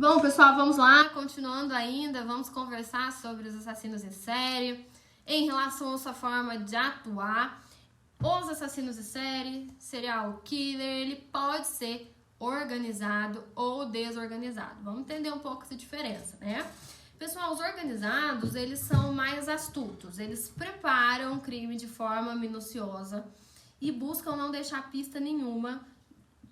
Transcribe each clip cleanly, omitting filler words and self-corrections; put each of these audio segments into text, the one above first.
Bom, pessoal, vamos lá, continuando ainda, vamos conversar sobre os assassinos em série, em relação à sua forma de atuar. Os assassinos em série, serial killer, ele pode ser organizado ou desorganizado. Vamos entender um pouco essa diferença, né? Pessoal, os organizados, eles são mais astutos, eles preparam o crime de forma minuciosa e buscam não deixar pista nenhuma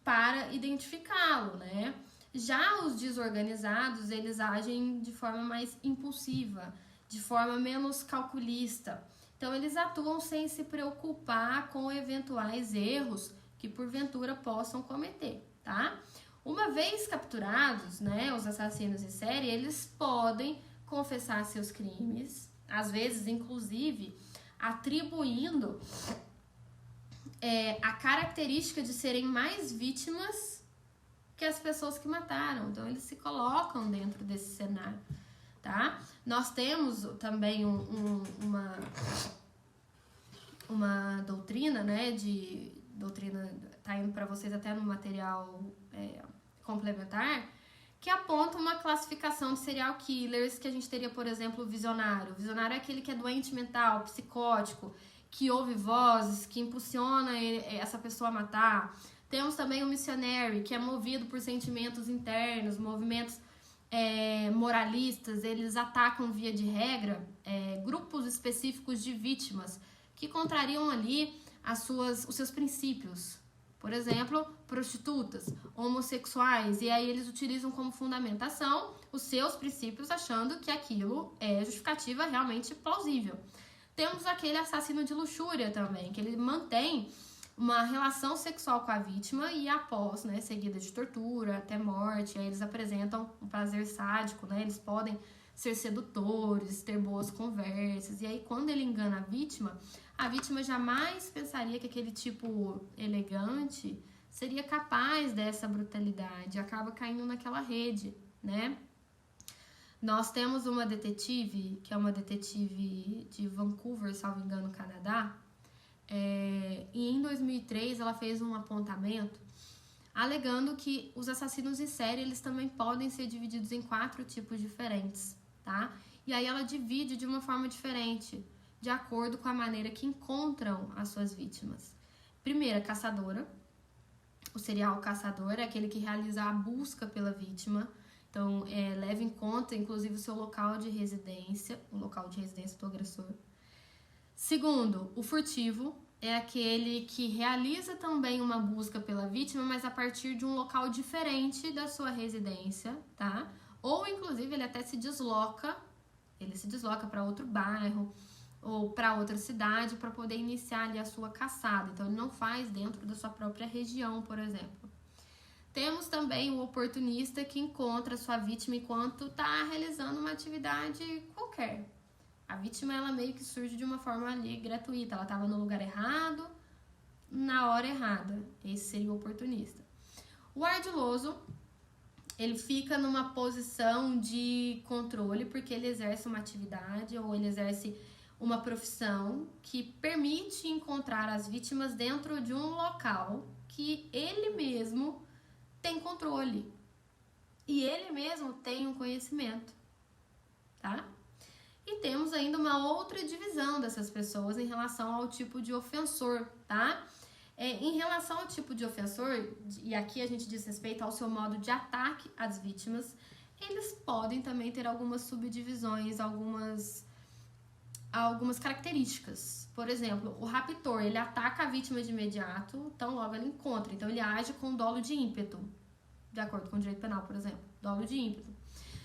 para identificá-lo, né? Já os desorganizados, eles agem de forma mais impulsiva, de forma menos calculista. Então, eles atuam sem se preocupar com eventuais erros que porventura possam cometer, tá? Uma vez capturados, né, os assassinos em série, eles podem confessar seus crimes, às vezes, inclusive, atribuindo a característica de serem mais vítimas que as pessoas que mataram. Então, eles se colocam dentro desse cenário, tá? Nós temos também uma doutrina, né, doutrina, tá indo para vocês até no material complementar, que aponta uma classificação de serial killers que a gente teria, por exemplo, o visionário. O visionário é aquele que é doente mental, psicótico, que ouve vozes, que impulsiona essa pessoa a matar. Temos também o missionary, que é movido por sentimentos internos, movimentos moralistas. Eles atacam, via de regra, grupos específicos de vítimas que contrariam ali os seus princípios. Por exemplo, prostitutas, homossexuais, e aí eles utilizam como fundamentação os seus princípios, achando que aquilo é justificativa realmente plausível. Temos aquele assassino de luxúria também, que ele mantém uma relação sexual com a vítima e após, né, seguida de tortura, até morte, aí eles apresentam um prazer sádico, né, eles podem ser sedutores, ter boas conversas, e aí quando ele engana a vítima jamais pensaria que aquele tipo elegante seria capaz dessa brutalidade, acaba caindo naquela rede, né. Nós temos uma detetive, que é uma detetive de Vancouver, salvo engano, Canadá, e em 2003 ela fez um apontamento alegando que os assassinos em série, eles também podem ser divididos em 4 tipos diferentes, tá? E aí ela divide de uma forma diferente, de acordo com a maneira que encontram as suas vítimas. Primeira, caçadora. O serial caçador é aquele que realiza a busca pela vítima. Então, leva em conta, inclusive, o seu local de residência, o local de residência do agressor. Segundo, o furtivo é aquele que realiza também uma busca pela vítima, mas a partir de um local diferente da sua residência, tá? Ou, inclusive, ele até se desloca para outro bairro ou para outra cidade para poder iniciar ali a sua caçada. Então, ele não faz dentro da sua própria região, por exemplo. Temos também o oportunista que encontra a sua vítima enquanto está realizando uma atividade qualquer. A vítima, ela meio que surge de uma forma ali gratuita. Ela estava no lugar errado, na hora errada. Esse seria o oportunista. O ardiloso, ele fica numa posição de controle porque ele exerce uma atividade ou ele exerce uma profissão que permite encontrar as vítimas dentro de um local que ele mesmo tem controle. E ele mesmo tem um conhecimento, tá? E temos ainda uma outra divisão dessas pessoas em relação ao tipo de ofensor, tá? Em relação ao tipo de ofensor, e aqui a gente diz respeito ao seu modo de ataque às vítimas, eles podem também ter algumas subdivisões, algumas características. Por exemplo, o raptor, ele ataca a vítima de imediato, então logo ele encontra. Então ele age com dolo de ímpeto, de acordo com o direito penal, por exemplo, dolo de ímpeto.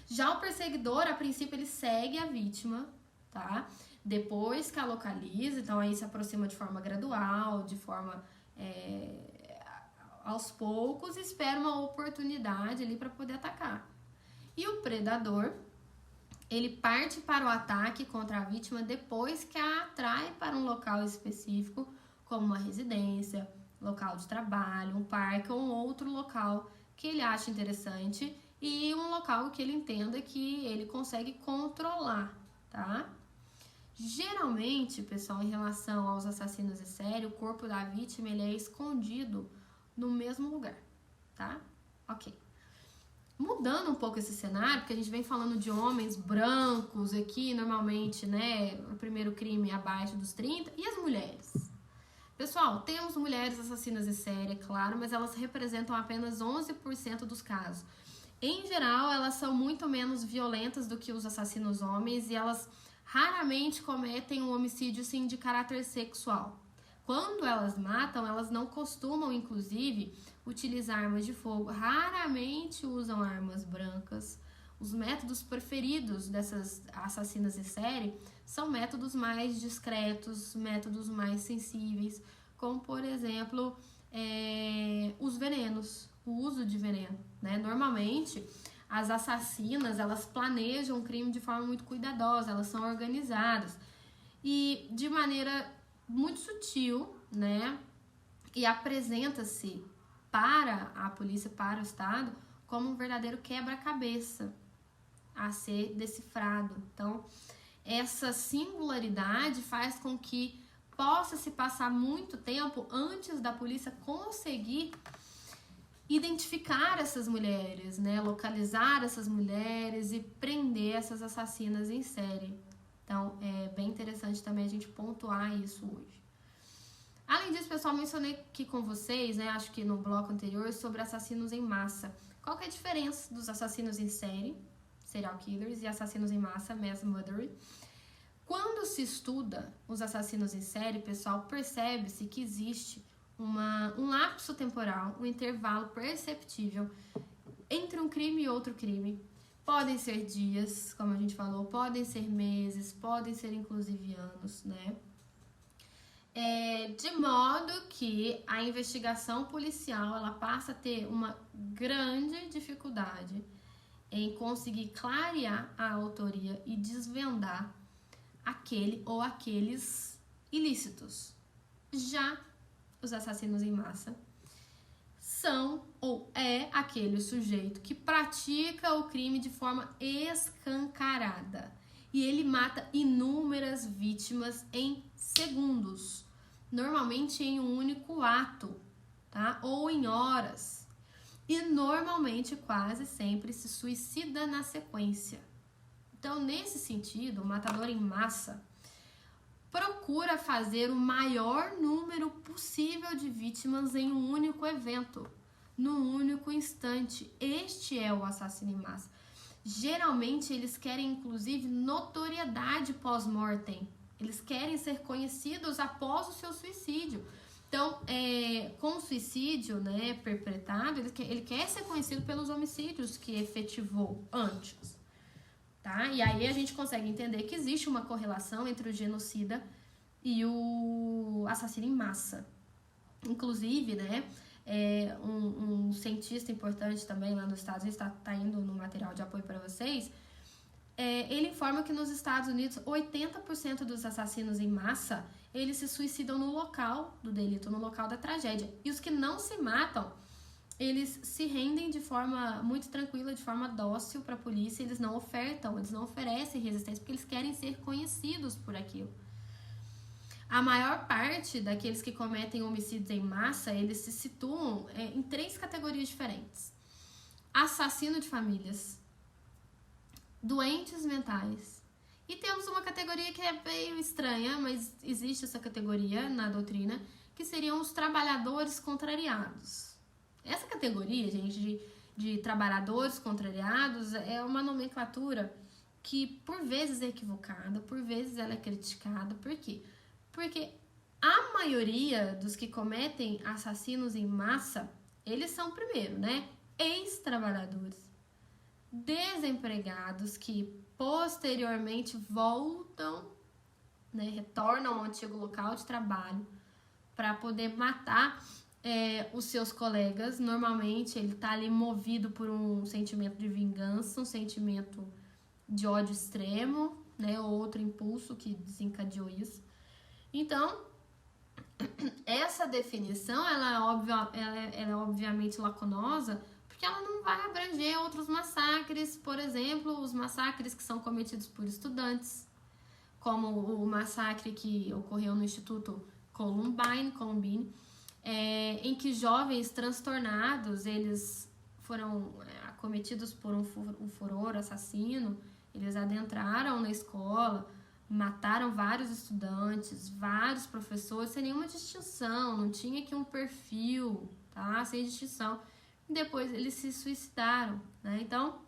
Já o perseguidor, a princípio, ele segue a vítima, tá? Depois que a localiza, então aí se aproxima de forma gradual, de forma aos poucos, e espera uma oportunidade ali para poder atacar. E o predador, ele parte para o ataque contra a vítima depois que a atrai para um local específico, como uma residência, local de trabalho, um parque ou um outro local que ele acha interessante e um local que ele entenda que ele consegue controlar, tá? Geralmente, pessoal, em relação aos assassinos em série, o corpo da vítima ele é escondido no mesmo lugar, tá? Ok. mudando um pouco esse cenário, porque a gente vem falando de homens brancos aqui, normalmente, né, o primeiro crime abaixo dos 30, e as mulheres? Pessoal, temos mulheres assassinas em série, é claro, mas elas representam apenas 11% dos casos. Em geral, elas são muito menos violentas do que os assassinos homens e elas raramente cometem um homicídio, sim, de caráter sexual. Quando elas matam, elas não costumam, inclusive, utilizar armas de fogo. Raramente usam armas brancas. Os métodos preferidos dessas assassinas em série são métodos mais discretos, métodos mais sensíveis, como, por exemplo, os venenos, o uso de veneno, né? Normalmente, as assassinas, elas planejam o crime de forma muito cuidadosa, elas são organizadas e de maneira muito sutil, né? E apresenta-se para a polícia, para o Estado, como um verdadeiro quebra-cabeça a ser decifrado. Então, essa singularidade faz com que possa se passar muito tempo antes da polícia conseguir identificar essas mulheres, né? Localizar essas mulheres e prender essas assassinas em série. Então, é bem interessante também a gente pontuar isso hoje. Além disso, pessoal, mencionei aqui com vocês, né, acho que no bloco anterior, sobre assassinos em massa. Qual que é a diferença dos assassinos em série, serial killers, e assassinos em massa, mass murderer? Quando se estuda os assassinos em série, pessoal, percebe-se que existe um lapso temporal, um intervalo perceptível entre um crime e outro crime. Podem ser dias, como a gente falou, podem ser meses, podem ser inclusive anos, né? De modo que a investigação policial ela passa a ter uma grande dificuldade em conseguir clarear a autoria e desvendar aquele ou aqueles ilícitos. Já os assassinos em massa são ou é aquele sujeito que pratica o crime de forma escancarada e ele mata inúmeras vítimas em segundos, normalmente em um único ato, tá? Ou em horas. E normalmente quase sempre se suicida na sequência. Então, nesse sentido, o matador em massa procura fazer o maior número possível de vítimas em um único evento, num único instante. Este é o assassino em massa. Geralmente, eles querem, inclusive, notoriedade pós-mortem. Eles querem ser conhecidos após o seu suicídio. Então, com o suicídio, né, perpetrado, ele quer ser conhecido pelos homicídios que efetivou antes. Tá? E aí a gente consegue entender que existe uma correlação entre o genocida e o assassino em massa. Inclusive, né, um cientista importante também lá nos Estados Unidos, está indo no material de apoio para vocês, ele informa que nos Estados Unidos 80% dos assassinos em massa, eles se suicidam no local do delito, no local da tragédia. E os que não se matam, eles se rendem de forma muito tranquila, de forma dócil para a polícia, eles não oferecem resistência, porque eles querem ser conhecidos por aquilo. A maior parte daqueles que cometem homicídios em massa, eles se situam em 3 categorias diferentes. Assassino de famílias, doentes mentais, e temos uma categoria que é meio estranha, mas existe essa categoria na doutrina, que seriam os trabalhadores contrariados. Essa categoria, gente, de trabalhadores contrariados é uma nomenclatura que por vezes é equivocada, por vezes ela é criticada. Por quê? Porque a maioria dos que cometem assassinos em massa, eles são, primeiro, né, ex-trabalhadores, desempregados que posteriormente voltam, né, retornam ao antigo local de trabalho para poder matar os seus colegas. Normalmente ele está ali movido por um sentimento de vingança, um sentimento de ódio extremo, né, ou outro impulso que desencadeou isso. Então, essa definição ela é obviamente lacunosa, porque ela não vai abranger outros massacres, por exemplo, os massacres que são cometidos por estudantes, como o massacre que ocorreu no Instituto Columbine, em que jovens transtornados, eles foram acometidos por um furor assassino, eles adentraram na escola, mataram vários estudantes, vários professores, sem nenhuma distinção, não tinha aqui um perfil, tá? Sem distinção. E depois eles se suicidaram, né? Então,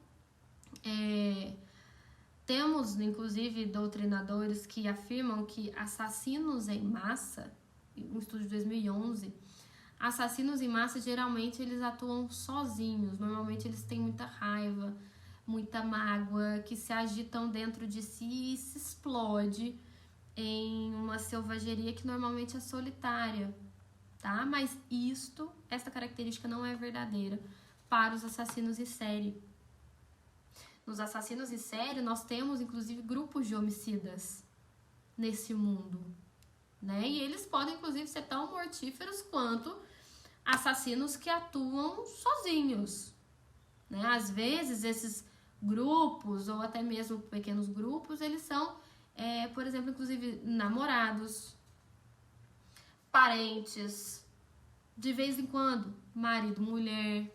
temos, inclusive, doutrinadores que afirmam que assassinos em massa, um estudo de 2011, assassinos em massa, geralmente, eles atuam sozinhos. Normalmente, eles têm muita raiva, muita mágoa, que se agitam dentro de si e se explode em uma selvageria que normalmente é solitária, tá? Mas esta característica não é verdadeira para os assassinos em série. Nos assassinos em série, nós temos, inclusive, grupos de homicidas nesse mundo, né? E eles podem, inclusive, ser tão mortíferos quanto assassinos que atuam sozinhos, né? Às vezes, esses grupos, ou até mesmo pequenos grupos, eles são, por exemplo, inclusive, namorados, parentes, de vez em quando, marido, mulher.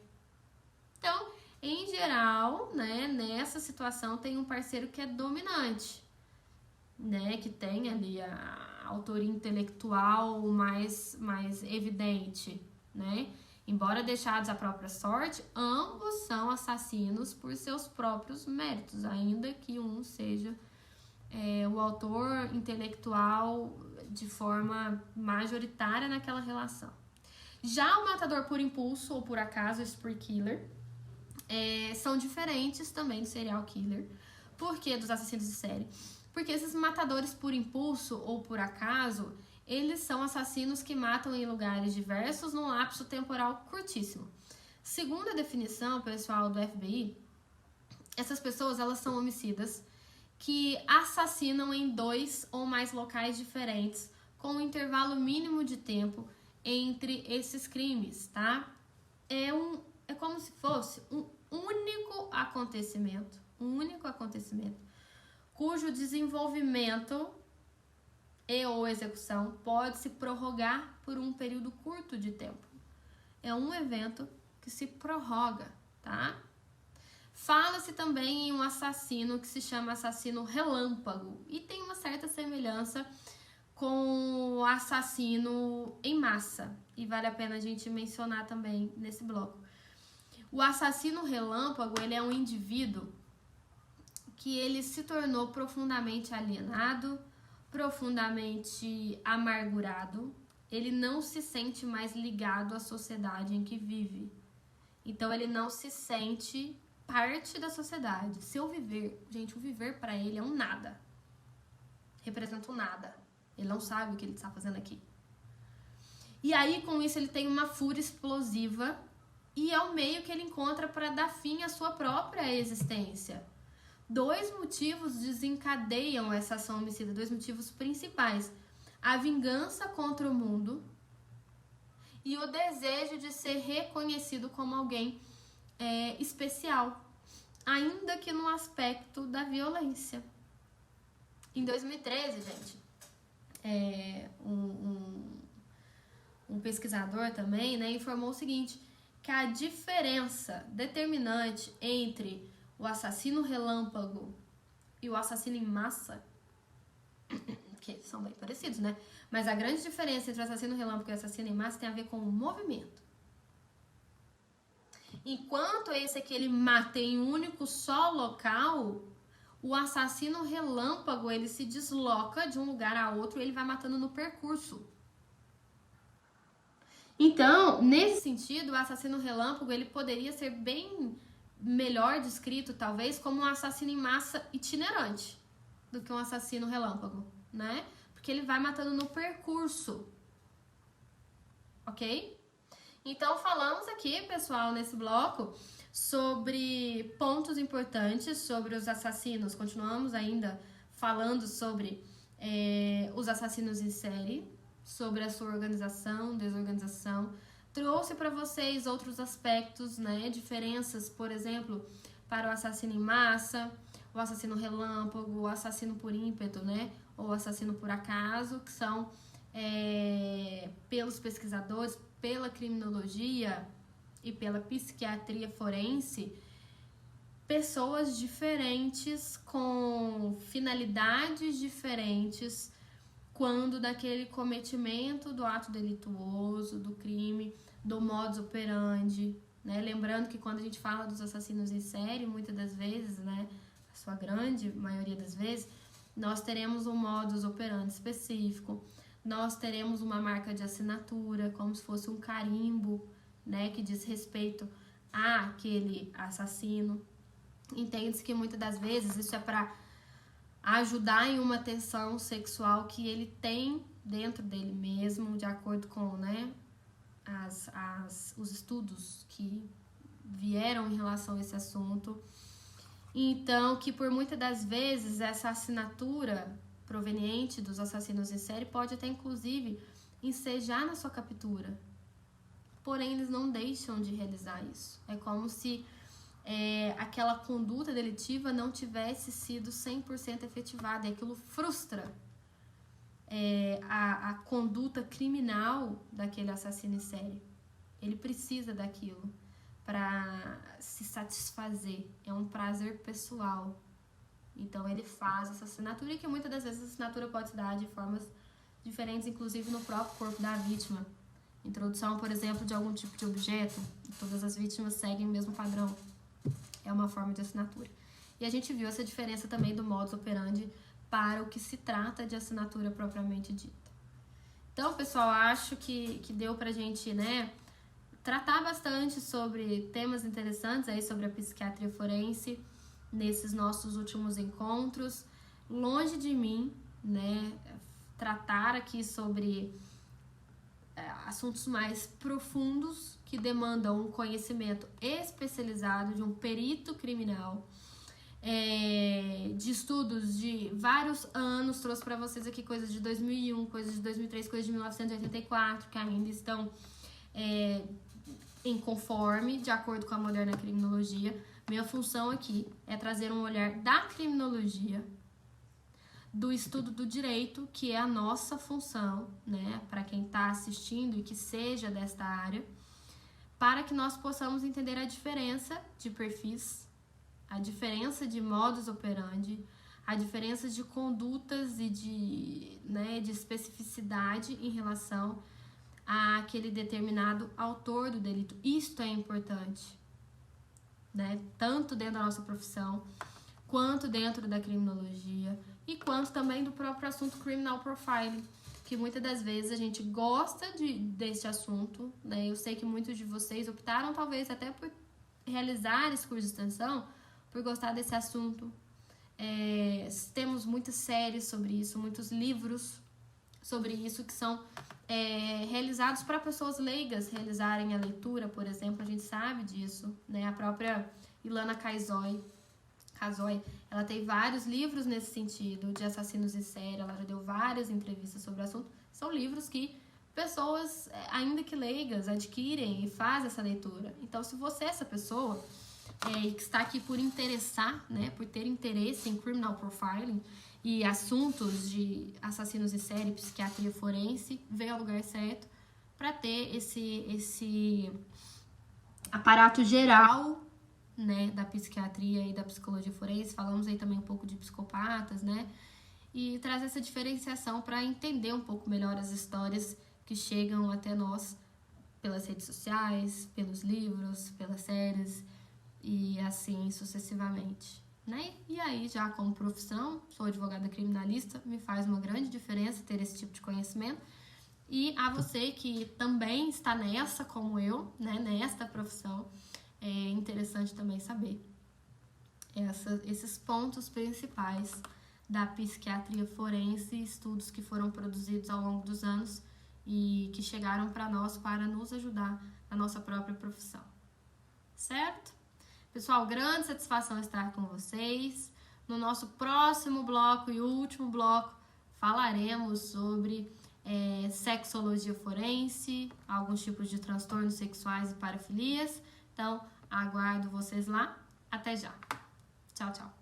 Então, em geral, né, nessa situação tem um parceiro que é dominante, né, que tem ali a autoria intelectual mais evidente, né? Embora deixados à própria sorte, ambos são assassinos por seus próprios méritos, ainda que um seja o autor intelectual de forma majoritária naquela relação. Já o matador por impulso ou por acaso, o spree killer, são diferentes também do serial killer. Por que dos assassinos de série? Porque esses matadores por impulso ou por acaso, eles são assassinos que matam em lugares diversos num lapso temporal curtíssimo. Segundo a definição pessoal do FBI, essas pessoas, elas são homicidas que assassinam em 2 ou mais locais diferentes, com um intervalo mínimo de tempo entre esses crimes, tá? É como se fosse um único acontecimento, cujo desenvolvimento e ou execução pode se prorrogar por um período curto de tempo. É um evento que se prorroga, tá? Fala-se também em um assassino que se chama assassino relâmpago e tem uma certa semelhança com o assassino em massa, e vale a pena a gente mencionar também nesse bloco. O assassino relâmpago, ele é um indivíduo que ele se tornou profundamente alienado, profundamente amargurado, ele não se sente mais ligado à sociedade em que vive. Então, ele não se sente parte da sociedade. Seu viver, gente, o viver para ele é um nada. Representa um nada. Ele não sabe o que ele está fazendo aqui. E aí, com isso, ele tem uma fúria explosiva e é o meio que ele encontra para dar fim à sua própria existência. 2 motivos desencadeiam essa ação homicida, 2 motivos principais. A vingança contra o mundo e o desejo de ser reconhecido como alguém especial, ainda que no aspecto da violência. Em 2013, gente, um pesquisador também, né, informou o seguinte, que a diferença determinante entre o assassino relâmpago e o assassino em massa, que são bem parecidos, né? Mas a grande diferença entre o assassino relâmpago e o assassino em massa tem a ver com o movimento. Enquanto esse aqui ele mata em um único só local, o assassino relâmpago ele se desloca de um lugar a outro e ele vai matando no percurso. Então, nesse sentido, o assassino relâmpago ele poderia ser bem melhor descrito, talvez, como um assassino em massa itinerante do que um assassino relâmpago, né? Porque ele vai matando no percurso, ok? Então, falamos aqui, pessoal, nesse bloco, sobre pontos importantes sobre os assassinos. Continuamos ainda falando sobre os assassinos em série, sobre a sua organização, desorganização. Trouxe para vocês outros aspectos, né? Diferenças, por exemplo, para o assassino em massa, o assassino relâmpago, o assassino por ímpeto, né? Ou o assassino por acaso, que são, pelos pesquisadores, pela criminologia e pela psiquiatria forense, pessoas diferentes com finalidades diferentes quando daquele cometimento do ato delituoso, do crime, do modus operandi, né? Lembrando que quando a gente fala dos assassinos em série, muitas das vezes, né, a sua grande maioria das vezes, nós teremos um modus operandi específico, nós teremos uma marca de assinatura, como se fosse um carimbo, né, que diz respeito àquele assassino. Entende-se que muitas das vezes isso é para ajudar em uma tensão sexual que ele tem dentro dele mesmo, de acordo com, né, os estudos que vieram em relação a esse assunto. Então, que por muitas das vezes essa assinatura proveniente dos assassinos em série pode até inclusive ensejar na sua captura. Porém, eles não deixam de realizar isso. É como se aquela conduta delitiva não tivesse sido 100% efetivada. E aquilo frustra a conduta criminal daquele assassino em série. Ele precisa daquilo para se satisfazer. É um prazer pessoal. Então, ele faz essa assinatura, e que muitas das vezes a assinatura pode se dar de formas diferentes, inclusive no próprio corpo da vítima. Introdução, por exemplo, de algum tipo de objeto. Todas as vítimas seguem o mesmo padrão. É uma forma de assinatura. E a gente viu essa diferença também do modus operandi para o que se trata de assinatura propriamente dita. Então, pessoal, acho que deu pra gente, né, tratar bastante sobre temas interessantes aí sobre a psiquiatria forense nesses nossos últimos encontros. Longe de mim, né, tratar aqui sobre assuntos mais profundos que demandam um conhecimento especializado de um perito criminal, de estudos de vários anos. Trouxe para vocês aqui coisas de 2001, coisas de 2003, coisas de 1984, que ainda estão em conforme, de acordo com a moderna criminologia. Minha função aqui é trazer um olhar da criminologia, do estudo do direito, que é a nossa função, né, para quem está assistindo e que seja desta área, para que nós possamos entender a diferença de perfis, a diferença de modus operandi, a diferença de condutas e de especificidade em relação àquele determinado autor do delito. Isto é importante, né, tanto dentro da nossa profissão, quanto dentro da criminologia, e quanto também do próprio assunto criminal profiling, que muitas das vezes a gente gosta desse assunto, né? Eu sei que muitos de vocês optaram talvez até por realizar esse curso de extensão, por gostar desse assunto. Temos muitas séries sobre isso, muitos livros sobre isso que são realizados para pessoas leigas realizarem a leitura, por exemplo. A gente sabe disso, né? A própria Ilana Kazoy, ela tem vários livros nesse sentido, de assassinos em série. Ela já deu várias entrevistas sobre o assunto. São livros que pessoas, ainda que leigas, adquirem e fazem essa leitura. Então, se você é essa pessoa que está aqui por interessar, né, por ter interesse em criminal profiling e assuntos de assassinos em série, psiquiatria forense, veio ao lugar certo para ter esse aparato geral, né, da psiquiatria e da psicologia forense. Falamos aí também um pouco de psicopatas, né, e trazer essa diferenciação para entender um pouco melhor as histórias que chegam até nós pelas redes sociais, pelos livros, pelas séries e assim sucessivamente, né? E aí, já como profissão, sou advogada criminalista, me faz uma grande diferença ter esse tipo de conhecimento. E a você que também está nessa, como eu, né, nesta profissão, é interessante também saber esses pontos principais da psiquiatria forense, estudos que foram produzidos ao longo dos anos e que chegaram para nós para nos ajudar na nossa própria profissão. Certo? Pessoal, grande satisfação estar com vocês. No nosso próximo bloco e último bloco, falaremos sobre sexologia forense, alguns tipos de transtornos sexuais e parafilias. Então, aguardo vocês lá. Até já. Tchau, tchau.